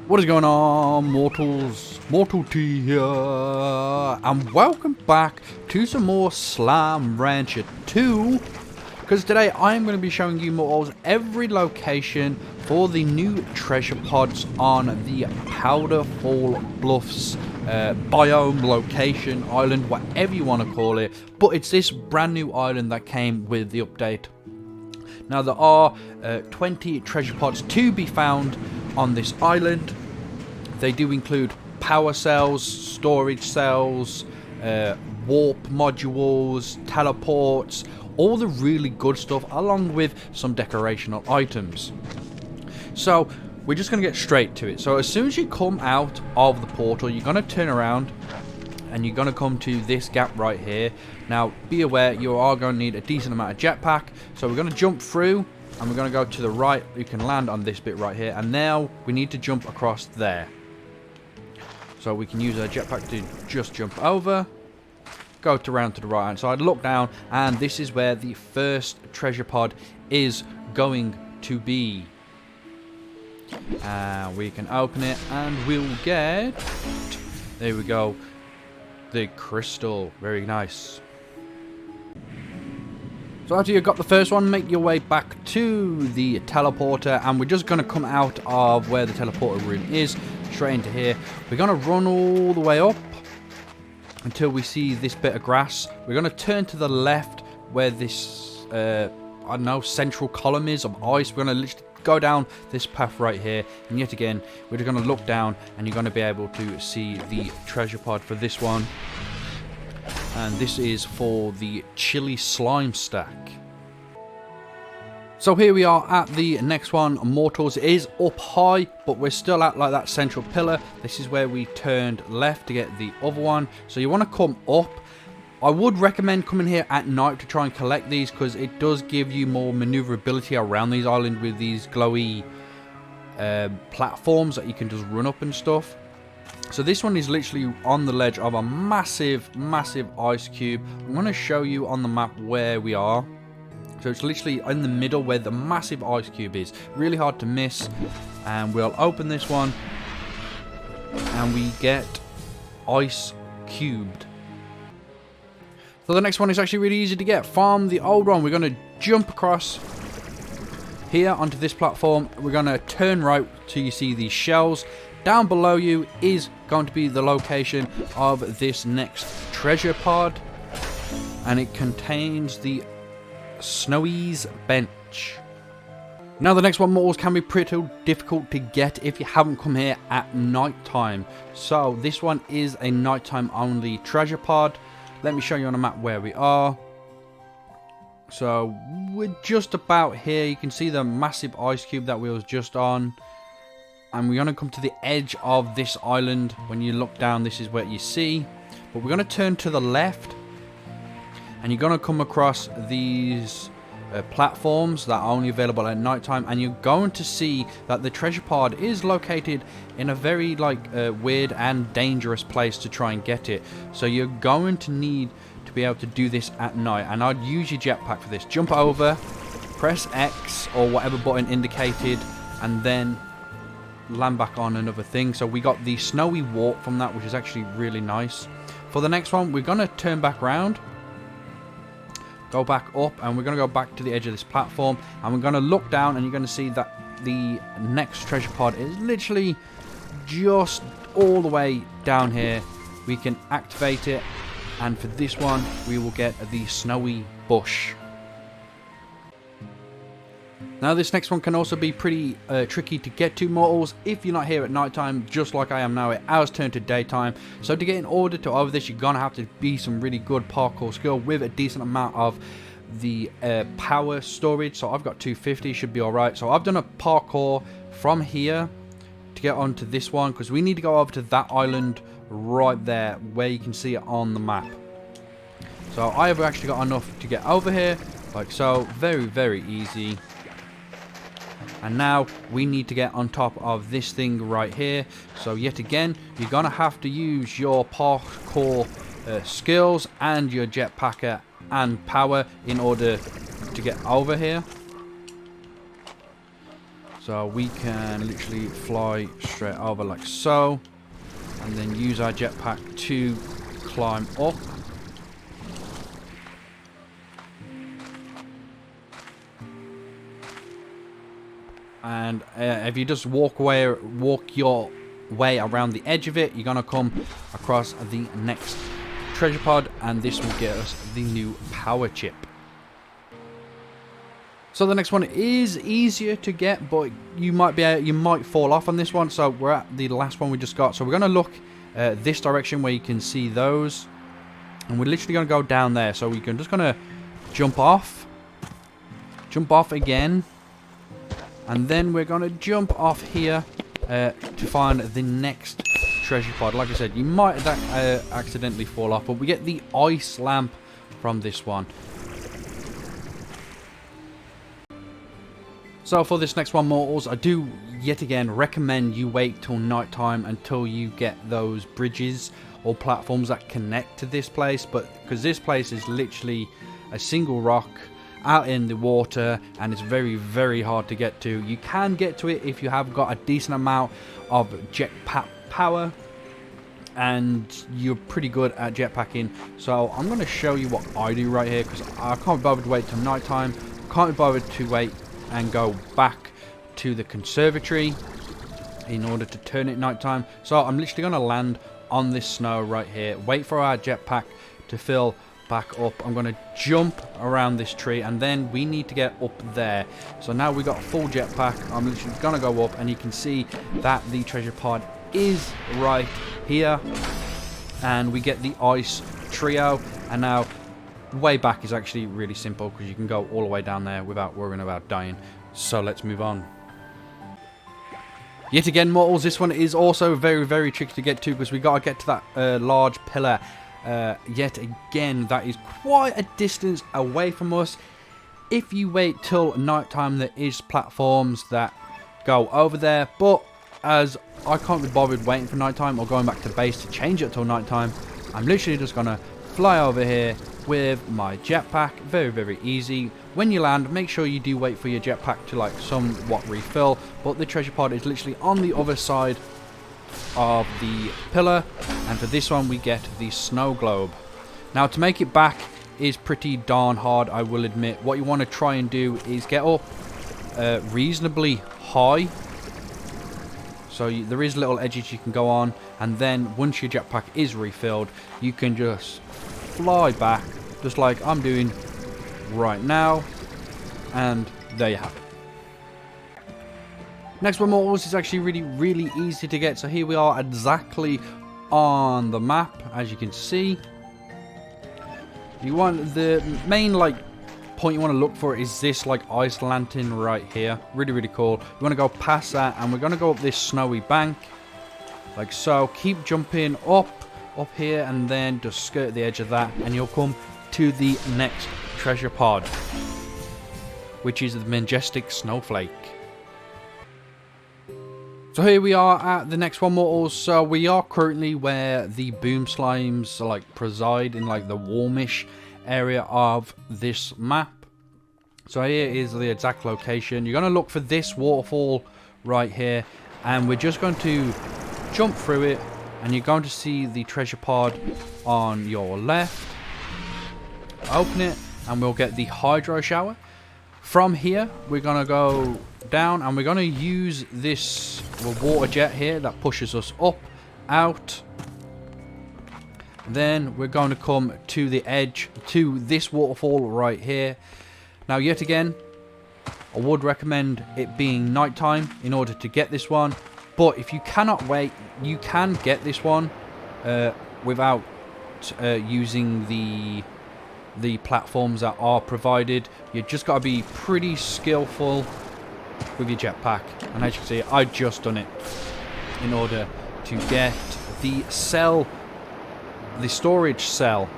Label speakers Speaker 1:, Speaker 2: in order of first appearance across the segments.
Speaker 1: What is going on, mortals? Mortal T here, and welcome back to some more Slime Rancher 2. Because today I am going to be showing you mortals every location for the new treasure pods on the Powerfall Bluffs biome, location, island, whatever you want to call it. But it's this brand new island that came with the update. Now there are 20 treasure pods to be found on this island. They do include power cells, storage cells, warp modules, teleports, all the really good stuff, along with some decorational items. So we're just going to get straight to it. So as soon as you come out of the portal, you're going to turn around and you're going to come to this gap right here. Now be aware, you are going to need a decent amount of jetpack. So we're going to jump through and we're going to go to the right. You can land on this bit right here, and now we need to jump across there. So we can use our jetpack to just jump over, go to round to the right hand side, look down, and this is where the first treasure pod is going to be. We can open it and we'll get, there we go, the crystal. Very nice. So after you've got the first one, make your way back to the teleporter, and we're just going to come out of where the teleporter room is, straight into here. We're going to run all the way up until we see this bit of grass. We're going to turn to the left where this, I don't know, central column is of ice. We're going to literally go down this path right here, and yet again, we're just going to look down and you're going to be able to see the treasure pod for this one. And this is for the chili slime stack. So here we are at the next one, mortals. It is up high, but we're still at like that central pillar. This is where we turned left to get the other one. So you want to come up. I would recommend coming here at night to try and collect these, because it does give you more maneuverability around these islands with these glowy platforms that you can just run up and stuff. So this one is literally on the ledge of a massive ice cube. I'm going to show you on the map where we are. So it's literally in the middle where the massive ice cube is. Really hard to miss. And we'll open this one and we get ice cubed. So the next one is actually really easy to get from the old one. We're going to jump across here onto this platform. We're going to turn right till you see these shells. Down below you is going to be the location of this next treasure pod, and it contains the Snowy's bench. Now the next one, mortals, can be pretty difficult to get if you haven't come here at night time. So this one is a nighttime only treasure pod. Let me show you on the map where we are. So we're just about here. You can see the massive ice cube that we was just on. And we're going to come to the edge of this island. When you look down, this is what you see. But we're going to turn to the left. And you're going to come across these platforms that are only available at night time. And you're going to see that the treasure pod is located in a very weird and dangerous place to try and get it. So you're going to need to be able to do this at night. And I'd use your jetpack for this. Jump over, press X or whatever button indicated, and then land back on another thing. So we got the snowy warp from that, which is actually really nice. For the next one, we're going to turn back around, go back up, and we're going to go back to the edge of this platform, and we're going to look down, and you're going to see that the next treasure pod is literally just all the way down here. We can activate it, and for this one we will get the snowy bush. Now this next one can also be pretty tricky to get to, mortals, if you're not here at night time, just like I am now. It has turned to daytime, so to get in order to over this, you're gonna have to be some really good parkour skill with a decent amount of the power storage. So I've got 250, should be alright. So I've done a parkour from here to get onto this one, because we need to go over to that island right there where you can see it on the map. So I have actually got enough to get over here, like so. Very easy. And now we need to get on top of this thing right here. So yet again, you're going to have to use your parkour skills and your jetpacker and power in order to get over here. So we can literally fly straight over like so. And then use our jetpack to climb up. And if you just walk your way around the edge of it, you're gonna come across the next treasure pod, and this will get us the new power chip. So the next one is easier to get, but you might fall off on this one. So we're at the last one we just got. So we're gonna look this direction where you can see those, and we're literally gonna go down there. So we can just gonna jump off again. And then we're going to jump off here to find the next treasure pod. Like I said, you might accidentally fall off, but we get the ice lamp from this one. So for this next one, mortals, I do yet again recommend you wait till nighttime until you get those bridges or platforms that connect to this place. But because this place is literally a single rock out in the water, and it's very, very hard to get to. You can get to it if you have got a decent amount of jetpack power and you're pretty good at jetpacking. So I'm going to show you what I do right here, because I can't be bothered to wait till nighttime. Can't be bothered to wait and go back to the conservatory in order to turn it nighttime. So I'm literally going to land on this snow right here, wait for our jetpack to fill back up. I'm going to jump around this tree, and then we need to get up there. So now we got a full jetpack. I'm literally going to go up, and you can see that the treasure pod is right here, and we get the ice trio. And now the way back is actually really simple, because you can go all the way down there without worrying about dying. So let's move on. Yet again, mortals, this one is also very, very tricky to get to, because we got to get to that large pillar. Yet again, that is quite a distance away from us. If you wait till nighttime, there is platforms that go over there, but as I can't be bothered waiting for nighttime or going back to base to change it till nighttime, I'm literally just gonna fly over here with my jetpack. Very, very easy. When you land, make sure you do wait for your jetpack to like somewhat refill, but the treasure pod is literally on the other side of the pillar, and for this one we get the snow globe. Now to make it back is pretty darn hard, I will admit. What you want to try and do is get up reasonably high, so there is little edges you can go on, and then once your jetpack is refilled, you can just fly back just like I'm doing right now, and there you have it. Next one, mortals, is actually really, really easy to get. So here we are exactly on the map, as you can see. You want the main point you want to look for is this ice lantern right here. Really, really cool. You want to go past that, and we're going to go up this snowy bank like so. Keep jumping up here, and then just skirt the edge of that, and you'll come to the next treasure pod, which is the majestic snowflake. So here we are at the next one, mortals. So we are currently where the boom slimes preside, in the warmish area of this map. So here is the exact location. You're going to look for this waterfall right here, and we're just going to jump through it, and you're going to see the treasure pod on your left. Open it, and we'll get the hydro shower. From here, we're going to go down, and we're going to use this water jet here that pushes us up, out. Then we're going to come to the edge, to this waterfall right here. Now, yet again, I would recommend it being nighttime in order to get this one. But if you cannot wait, you can get this one without using the platforms that are provided. You just got to be pretty skillful with your jetpack, and as you can see, I just done it in order to get the cell, the storage cell.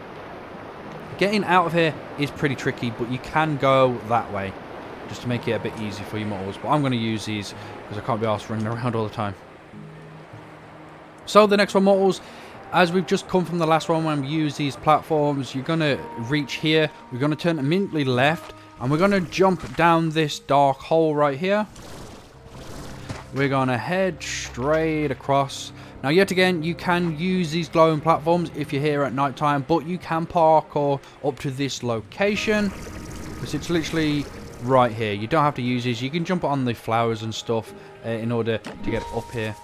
Speaker 1: Getting out of here is pretty tricky, but you can go that way just to make it a bit easy for you mortals. But I'm going to use these because I can't be arsed running around all the time. So the next one, mortals, as we've just come from the last one when we use these platforms, you're going to reach here. We're going to turn immediately left, and we're going to jump down this dark hole right here. we're going to head straight across. Now, yet again, you can use these glowing platforms if you're here at night time, but you can parkour up to this location, because it's literally right here. You don't have to use these. You can jump on the flowers and stuff in order to get up here.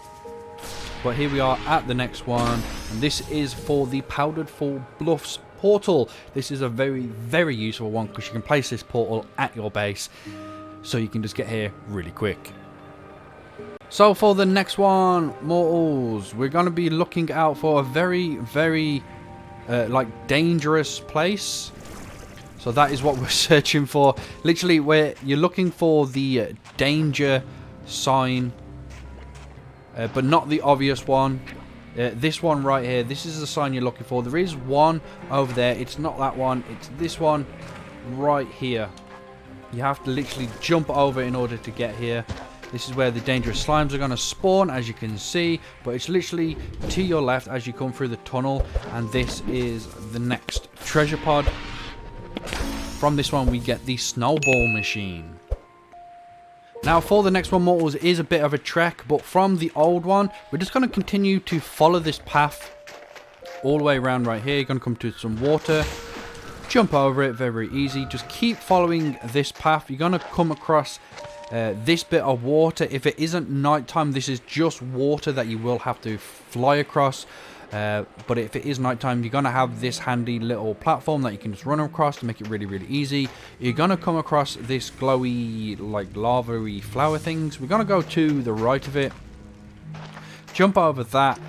Speaker 1: But here we are at the next one, and this is for the Powerful Bluffs portal. This is a very, very useful one because you can place this portal at your base, so you can just get here really quick. So for the next one, mortals, we're going to be looking out for a very, very like dangerous place. So that is what we're searching for. Literally, where you're looking for the danger sign, but not the obvious one. This one right here, this is the sign you're looking for. There is one over there. It's not that one. It's this one right here. You have to literally jump over in order to get here. This is where the dangerous slimes are going to spawn, as you can see. But it's literally to your left as you come through the tunnel. And this is the next treasure pod. From this one, we get the snowball machine. Now, for the next one, mortals, is a bit of a trek. But from the old one, we're just going to continue to follow this path all the way around right here. You're going to come to some water. Jump over it, very easy. Just keep following this path. You're going to come across this bit of water. If it isn't nighttime, this is just water that you will have to fly across. But if it is nighttime, you're going to have this handy little platform that you can just run across to make it really, really easy. You're going to come across this glowy, like lava-y flower things. We're going to go to the right of it. Jump over that.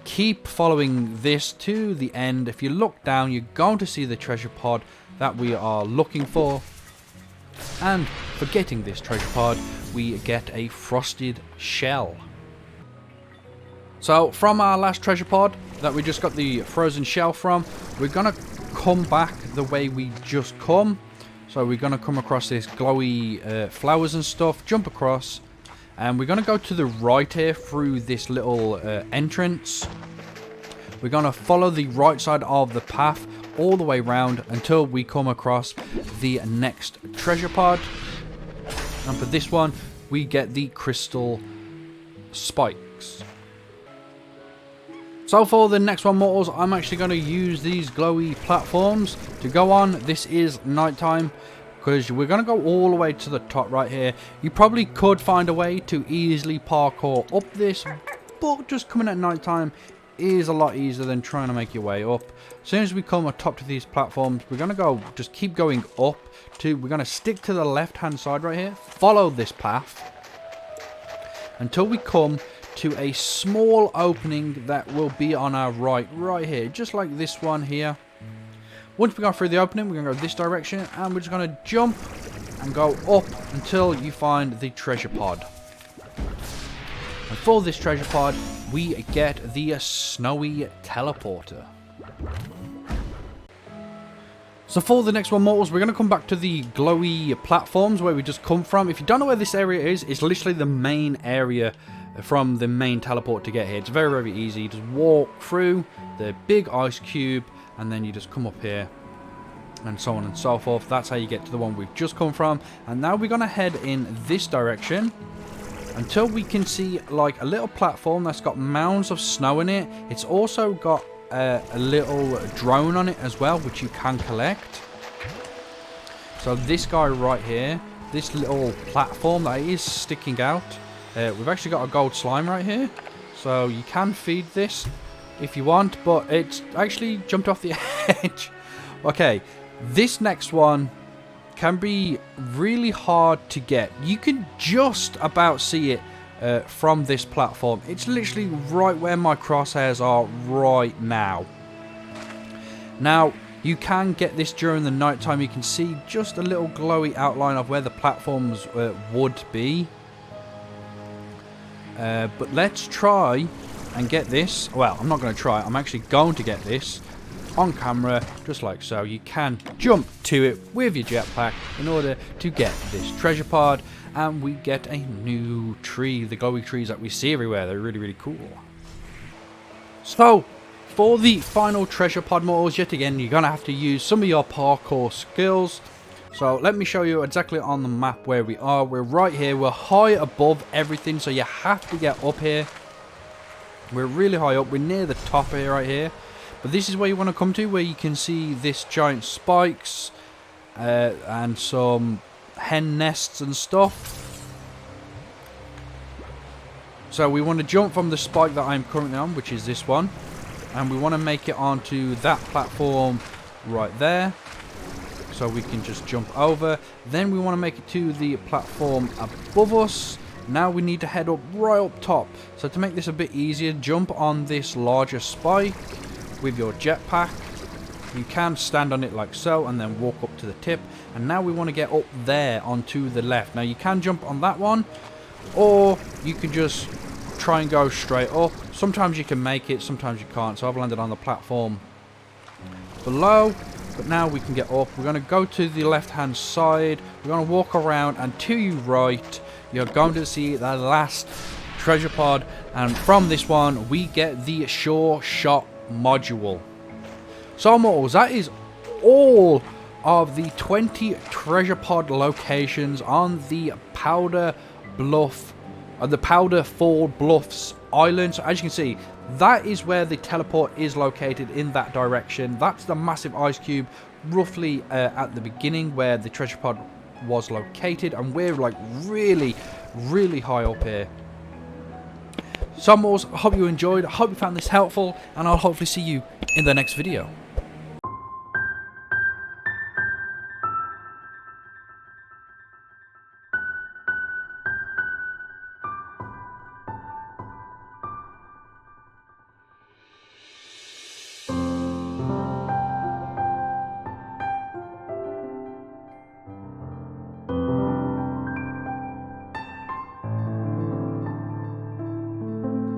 Speaker 1: Keep following this to the end. If you look down, you're going to see the treasure pod that we are looking for. And for getting this treasure pod, we get a frosted shell. So from our last treasure pod that we just got the frozen shell from, we're going to come back the way we just come. So we're going to come across this glowy flowers and stuff, jump across, and we're going to go to the right here through this little entrance. We're going to follow the right side of the path all the way around until we come across the next treasure pod. And for this one, we get the crystal spikes. So for the next one, mortals, I'm actually going to use these glowy platforms to go on. This is nighttime, because we're going to go all the way to the top right here. You probably could find a way to easily parkour up this, but just coming at nighttime is a lot easier than trying to make your way up. As soon as we come atop to these platforms, we're going to go, just keep going up to, we're going to stick to the left hand side right here, follow this path until we come to a small opening that will be on our right here, just like this one here. Once we go through the opening, we're going to go this direction, and we're just going to jump and go up until you find the treasure pod. And for this treasure pod, we get the snowy teleporter. So for the next one, mortals, we're going to come back to the glowy platforms where we just come from. If you don't know where this area is, it's literally the main area from the main teleport to get here. It's very, very easy. You just walk through the big ice cube, and then you just come up here, and so on and so forth. That's how you get to the one we've just come from. And now we're going to head in this direction until we can see like a little platform that's got mounds of snow in it. It's also got a little drone on it as well, which you can collect. So this guy right here, this little platform that is sticking out, we've actually got a gold slime right here, so you can feed this if you want, but it's actually jumped off the edge. Okay, this next one can be really hard to get. You can just about see it from this platform. It's literally right where my crosshairs are right now. Now, you can get this during the night time. You can see just a little glowy outline of where the platforms would be. But let's try and get this. Well, I'm not going to try. I'm actually going to get this on camera, just like so. You can jump to it with your jetpack in order to get this treasure pod, and we get a new tree. The glowy trees that we see everywhere, they're really, really cool. So for the final treasure pod, mortals, yet again, you're gonna have to use some of your parkour skills. So let me show you exactly on the map where we are. We're right here. We're high above everything, so you have to get up here. We're really high up. We're near the top here, right here. But this is where you want to come to, where you can see this giant spikes and some hen nests and stuff. So we want to jump from the spike that I'm currently on, which is this one. And we want to make it onto that platform right there. So we can just jump over. Then we want to make it to the platform above us. Now we need to head up right up top. So to make this a bit easier, jump on this larger spike with your jetpack. You can stand on it like so and then walk up to the tip. And now we want to get up there onto the left. Now you can jump on that one, or you can just try and go straight up. Sometimes you can make it, sometimes you can't. So I've landed on the platform below. But now we can get up. We're going to go to the left hand side. We're going to walk around, and to your right you're going to see the last treasure pod, and from this one we get the sure shot module. So mortals, that is all of the 20 treasure pod locations on the Powerfall Bluffs island. So as you can see, that is where the teleport is located, in that direction. That's the massive ice cube roughly at the beginning where the treasure pod was located, and we're like really high up here. So mortals, I hope you enjoyed, I hope you found this helpful, and I'll hopefully see you in the next video.